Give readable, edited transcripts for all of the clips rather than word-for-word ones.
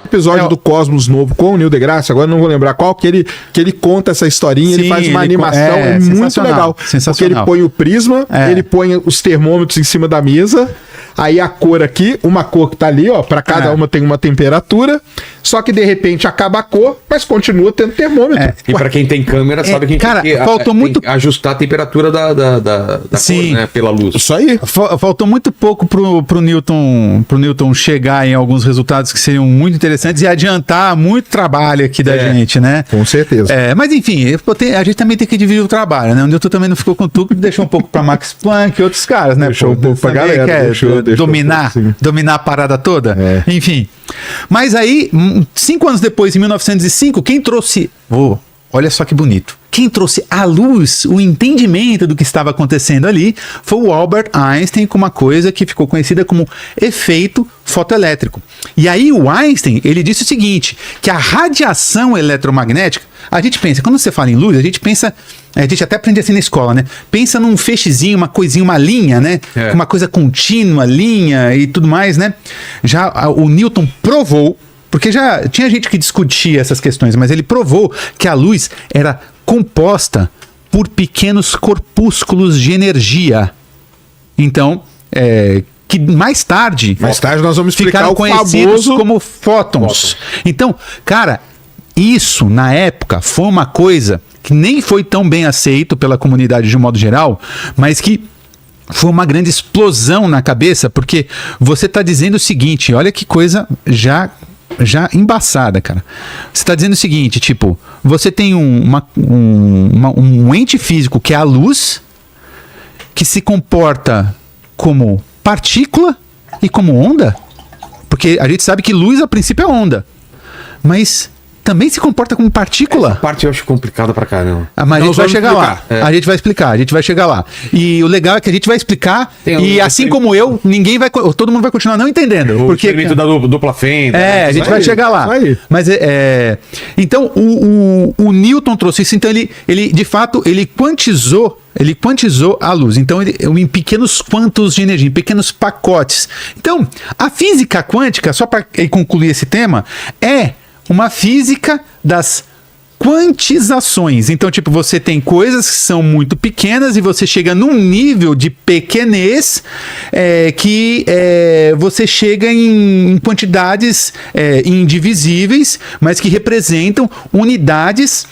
episódio do Cosmos novo com o Neil deGrasse, agora não vou lembrar qual, que ele conta essa historinha, ele faz uma animação muito legal. Porque ele põe o prisma, ele põe os termômetros em cima da mesa, aí a cor aqui, uma cor que tá ali, ó, pra cada uma tem uma temperatura, só que de repente acaba a cor, mas continua tendo termômetro. E pra quem tem câmera, sabe que cara, faltou muito ajustar a temperatura da cor, né, pela luz. Isso aí. Faltou muito pouco pro Newton chegar em alguns resultados que seriam muito interessantes e adiantar muito trabalho aqui da gente, né? Com certeza. Mas enfim, a gente também tem que dividir o trabalho, né? O Newton também não ficou com tudo, deixou um pouco pra Max Planck e outros caras, né? Deixou um pouco pra galera. Dominar a parada toda. Enfim. Mas aí, 5 anos depois, em 1905, quem trouxe... olha só que bonito. Quem trouxe à luz o entendimento do que estava acontecendo ali foi o Albert Einstein, com uma coisa que ficou conhecida como efeito fotoelétrico. E aí o Einstein, ele disse o seguinte, que a radiação eletromagnética, a gente pensa, quando você fala em luz, a gente até aprende assim na escola, né? Pensa num feixezinho, uma coisinha, uma linha, né? Uma coisa contínua, linha e tudo mais, né? Já o Newton provou, porque já tinha gente que discutia essas questões, mas ele provou que a luz era composta por pequenos corpúsculos de energia. Então, que mais tarde nós vamos explicar ficaram o conhecidos famoso como fótons. Então, cara, isso na época foi uma coisa que nem foi tão bem aceito pela comunidade de um modo geral, mas que foi uma grande explosão na cabeça, porque você está dizendo o seguinte, olha que coisa já embaçada, cara. Você está dizendo o seguinte, tipo, você tem um ente físico que é a luz, que se comporta como partícula e como onda, porque a gente sabe que luz a princípio é onda, mas também se comporta como partícula. Essa parte eu acho complicada pra caramba. Mas a gente vai chegar lá. A gente vai explicar, a gente vai chegar lá. E o legal é que a gente vai explicar e assim como eu, todo mundo vai continuar não entendendo. O experimento da dupla fenda. A gente vai chegar lá. Mas então o Newton trouxe isso, então ele de fato, ele quantizou a luz, então em pequenos quantos de energia, em pequenos pacotes. Então, a física quântica, só para concluir esse tema, é uma física das quantizações. Então, tipo, você tem coisas que são muito pequenas e você chega num nível de pequenez que você chega em quantidades indivisíveis, mas que representam unidades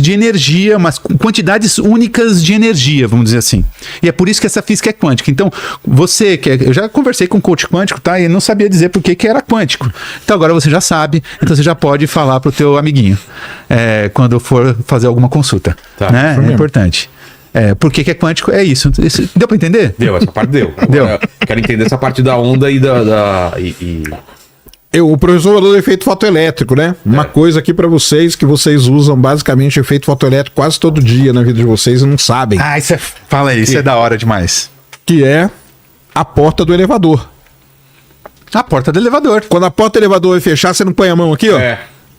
de energia, umas quantidades únicas de energia, vamos dizer assim. E é por isso que essa física é quântica. Então, eu já conversei com um coach quântico, tá? E não sabia dizer por que era quântico. Então, agora você já sabe, então você já pode falar pro teu amiguinho quando for fazer alguma consulta. Tá, né? É importante. Por que é quântico? É isso. Deu para entender? Deu, essa parte deu. Agora, eu quero entender essa parte da onda O professor falou do efeito fotoelétrico, né? Uma coisa aqui pra vocês que vocês usam basicamente efeito fotoelétrico quase todo dia na vida de vocês e não sabem. Fala aí, isso é da hora demais. Que é a porta do elevador. A porta do elevador. Quando a porta do elevador vai fechar, você não põe a mão aqui, ó?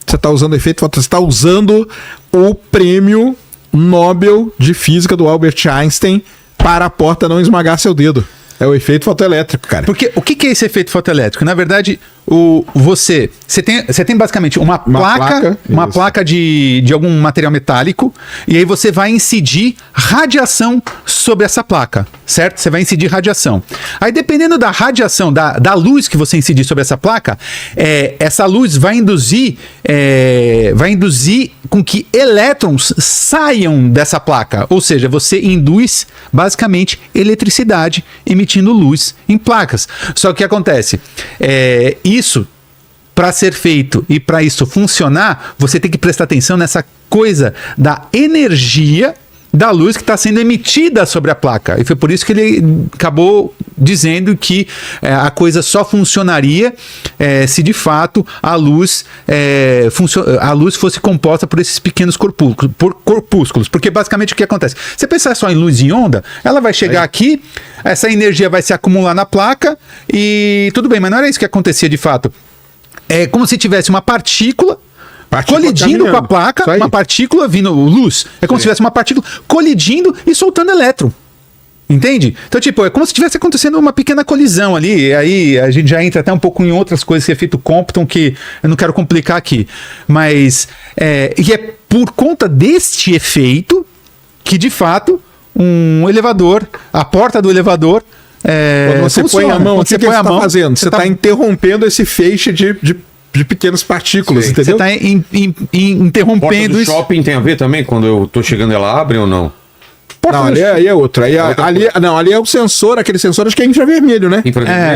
Você tá usando efeito fotoelétrico, você tá usando o prêmio Nobel de Física do Albert Einstein para a porta não esmagar seu dedo. É o efeito fotoelétrico, cara. Porque o que é esse efeito fotoelétrico? Na verdade, você tem basicamente uma placa de algum material metálico, e aí você vai incidir radiação sobre essa placa, certo? Você vai incidir radiação. Aí, dependendo da radiação, da luz que você incidir sobre essa placa, essa luz vai induzir com que elétrons saiam dessa placa. Ou seja, você induz basicamente eletricidade emitindo luz em placas. Só que o que acontece? Isso, para ser feito e para isso funcionar, você tem que prestar atenção nessa coisa da energia da luz que está sendo emitida sobre a placa. E foi por isso que ele acabou dizendo que a coisa só funcionaria se de fato a luz fosse composta por esses pequenos corpúsculos. Porque basicamente o que acontece? Você pensar só em luz em onda, ela vai chegar aqui, essa energia vai se acumular na placa e tudo bem, mas não era isso que acontecia de fato. É como se tivesse uma partícula colidindo com a placa, uma partícula vindo luz. É como se tivesse uma partícula colidindo e soltando elétron. Entende? Então, tipo, é como se estivesse acontecendo uma pequena colisão ali. Aí a gente já entra até um pouco em outras coisas que é efeito Compton, que eu não quero complicar aqui. Mas, e é por conta deste efeito que, de fato, um elevador, a porta do elevador... quando você põe a mão, o que você está fazendo? Você está interrompendo esse feixe de pequenas partículas, entendeu? Você está interrompendo... Porta do shopping tem a ver também? Quando eu tô chegando, ela abre ou não? Não, ali é outro. Ali é o sensor, aquele sensor acho que é infravermelho, né?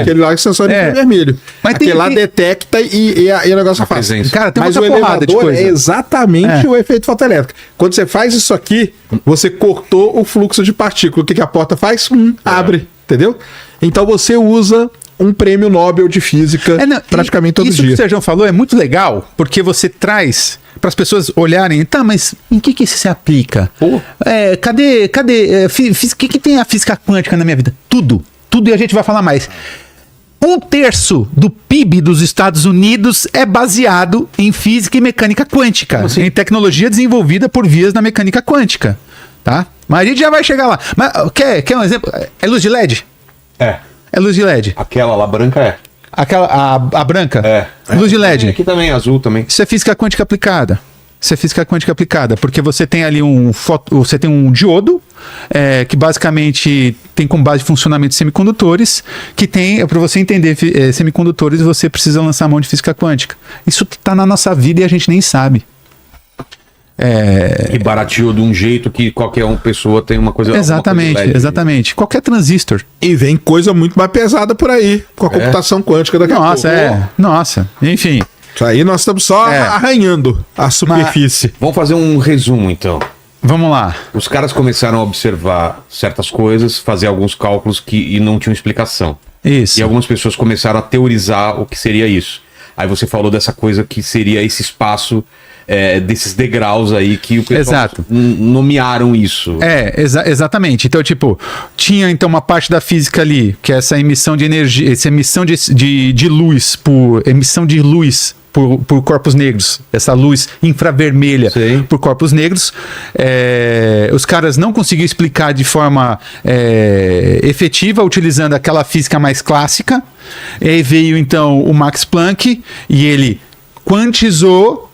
Aquele lá é o sensor infravermelho. Mas aquele lá detecta e o negócio faz. Cara, tem mas o elevador é exatamente o efeito fotoelétrico. Quando você faz isso aqui, você cortou o fluxo de partícula. O que a porta faz? Abre, entendeu? Então você usa um prêmio Nobel de Física praticamente todo dia. Isso que o Sérgio falou é muito legal, porque você traz para as pessoas olharem, tá, mas em que isso se aplica? Cadê o que tem a física quântica na minha vida? Tudo, e a gente vai falar mais. 1/3 do PIB dos Estados Unidos é baseado em física e mecânica quântica, em tecnologia desenvolvida por vias da mecânica quântica, tá? Mas a gente já vai chegar lá. Mas quer um exemplo? É luz de LED? É luz de LED. Aquela lá branca a branca? Luz de LED. Aqui também, azul também. Isso é física quântica aplicada. Porque você tem ali você tem um diodo, que basicamente tem como base de funcionamento semicondutores, que tem, para você entender semicondutores, você precisa lançar a mão de física quântica. Isso está na nossa vida e a gente nem sabe. E barateou de um jeito que qualquer pessoa tem uma coisa... Exatamente. Qualquer transistor. E vem coisa muito mais pesada por aí, com a computação quântica daqui a pouco. Nossa, enfim. Isso aí nós estamos só arranhando a superfície. Vamos fazer um resumo, então. Vamos lá. Os caras começaram a observar certas coisas, fazer alguns cálculos e não tinham explicação. Isso. E algumas pessoas começaram a teorizar o que seria isso. Aí você falou dessa coisa que seria esse espaço... desses degraus aí que o pessoal nomearam isso. Exatamente. Então, tipo, tinha então uma parte da física ali, que é essa emissão de energia, essa emissão de luz por corpos negros, essa luz infravermelha por corpos negros. Os caras não conseguiam explicar de forma efetiva, utilizando aquela física mais clássica. E aí veio então o Max Planck e ele quantizou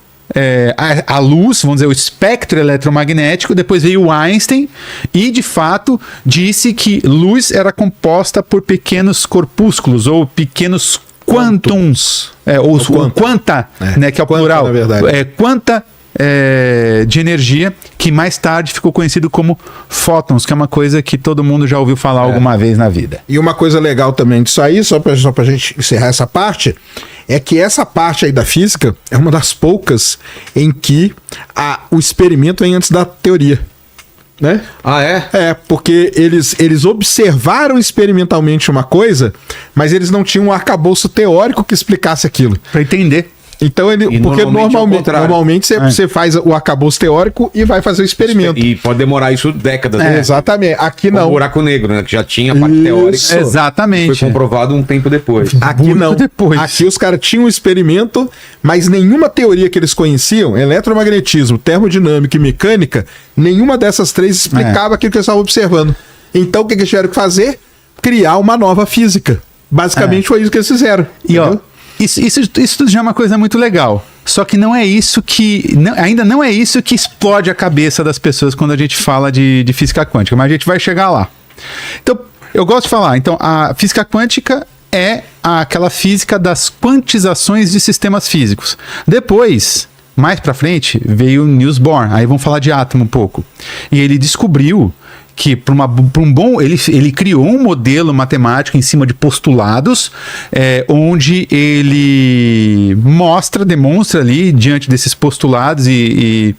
a luz, vamos dizer, o espectro eletromagnético. Depois veio o Einstein e, de fato, disse que luz era composta por pequenos corpúsculos ou pequenos quantums, ou quanta, né, que é o plural, na verdade. Quanta de energia, que mais tarde ficou conhecido como fótons, que é uma coisa que todo mundo já ouviu falar alguma vez na vida. E uma coisa legal também disso aí, só pra gente encerrar essa parte, é que essa parte aí da física é uma das poucas em que o experimento vem antes da teoria. Né? Porque eles observaram experimentalmente uma coisa, mas eles não tinham um arcabouço teórico que explicasse aquilo. Para entender. Então, porque normalmente você faz o arcabouço teórico e vai fazer o experimento. E pode demorar isso décadas. Né? Exatamente. Aqui não. O buraco negro, né? Que já tinha a parte teórica. Exatamente. Foi comprovado um tempo depois. Aqui não. Aqui os caras tinham um experimento, mas nenhuma teoria que eles conheciam, eletromagnetismo, termodinâmica e mecânica, nenhuma dessas três explicava aquilo que eles estavam observando. Então, o que eles tiveram que fazer? Criar uma nova física. Basicamente foi isso que eles fizeram. E ó, isso tudo já é uma coisa muito legal. Só que não é isso que... ainda não é isso que explode a cabeça das pessoas quando a gente fala de física quântica. Mas a gente vai chegar lá. Então, eu gosto de falar. Então, a física quântica é aquela física das quantizações de sistemas físicos. Depois, mais pra frente, veio o Niels Bohr. Aí vamos falar de átomo um pouco. E ele descobriu que ele criou um modelo matemático em cima de postulados, onde ele demonstra ali, diante desses postulados e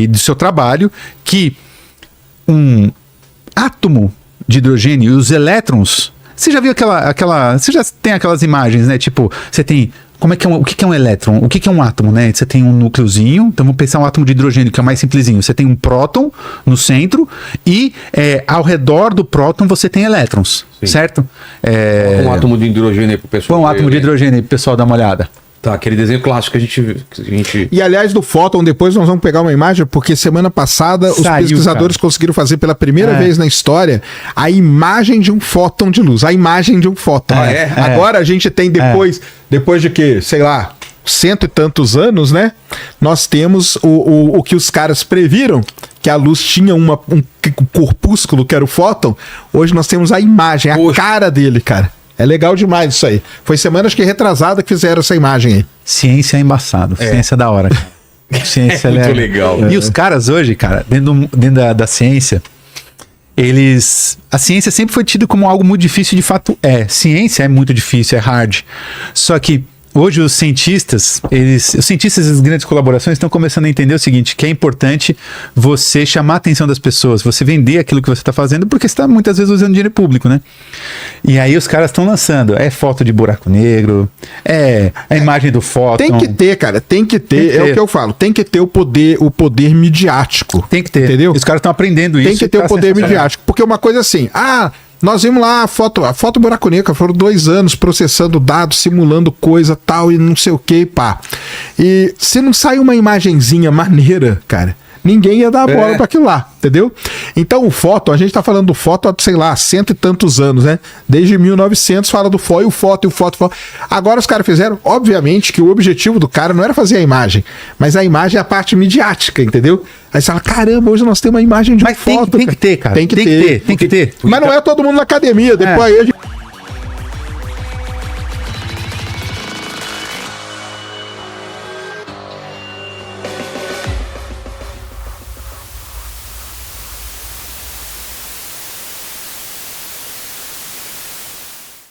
do seu trabalho, que um átomo de hidrogênio e os elétrons... Você já viu você já tem aquelas imagens, né? Tipo, você tem... o que é um elétron? O que é um átomo, né? Você tem um núcleozinho, então vamos pensar um átomo de hidrogênio, que é o mais simplesinho. Você tem um próton no centro e ao redor do próton você tem elétrons, certo? Um átomo de hidrogênio aí pro pessoal. Põe um átomo de hidrogênio aí pro pessoal dar uma olhada. Tá, aquele desenho clássico que a gente... E aliás, do fóton, depois nós vamos pegar uma imagem, porque semana passada os pesquisadores conseguiram fazer pela primeira vez na história a imagem de um fóton de luz. A imagem de um fóton. Agora a gente tem depois de que, sei lá, 100 e tantos anos, né? Nós temos o que os caras previram, que a luz tinha um corpúsculo, que era o fóton. Hoje nós temos a imagem, a cara dele, cara. É legal demais isso aí. Foi semana, acho que retrasada, que fizeram essa imagem aí. Ciência é embaçado. Ciência é da hora, cara. Ciência é muito legal. E os caras hoje, cara, dentro da ciência, a ciência sempre foi tida como algo muito difícil, de fato é. Ciência é muito difícil, é hard. Só que hoje os cientistas das grandes colaborações estão começando a entender o seguinte, que é importante você chamar a atenção das pessoas, você vender aquilo que você está fazendo, porque você está muitas vezes usando dinheiro público, né? E aí os caras estão lançando, foto de buraco negro, a imagem do fóton. Tem que ter, cara, tem que ter, é o que eu falo, tem que ter o poder midiático. Tem que ter, entendeu? Os caras estão aprendendo isso. Tem que ter o poder midiático, porque uma coisa assim, nós vimos lá a foto buraco negro, foram 2 anos processando dados, simulando coisa tal e não sei o que, pá. E se não sai uma imagenzinha maneira, cara, ninguém ia dar a bola pra aquilo lá, entendeu? Então o fóton, a gente tá falando do fóton há, sei lá, 100 e tantos anos, né? Desde 1900 fala do fóton, o fóton. Agora os caras fizeram, obviamente, que o objetivo do cara não era fazer a imagem, mas a imagem é a parte midiática, entendeu? Aí você fala, caramba, hoje nós temos uma imagem de um fóton. Tem que ter, cara. Tem que ter. Tem que ter. Mas não é todo mundo na academia, depois aí a gente...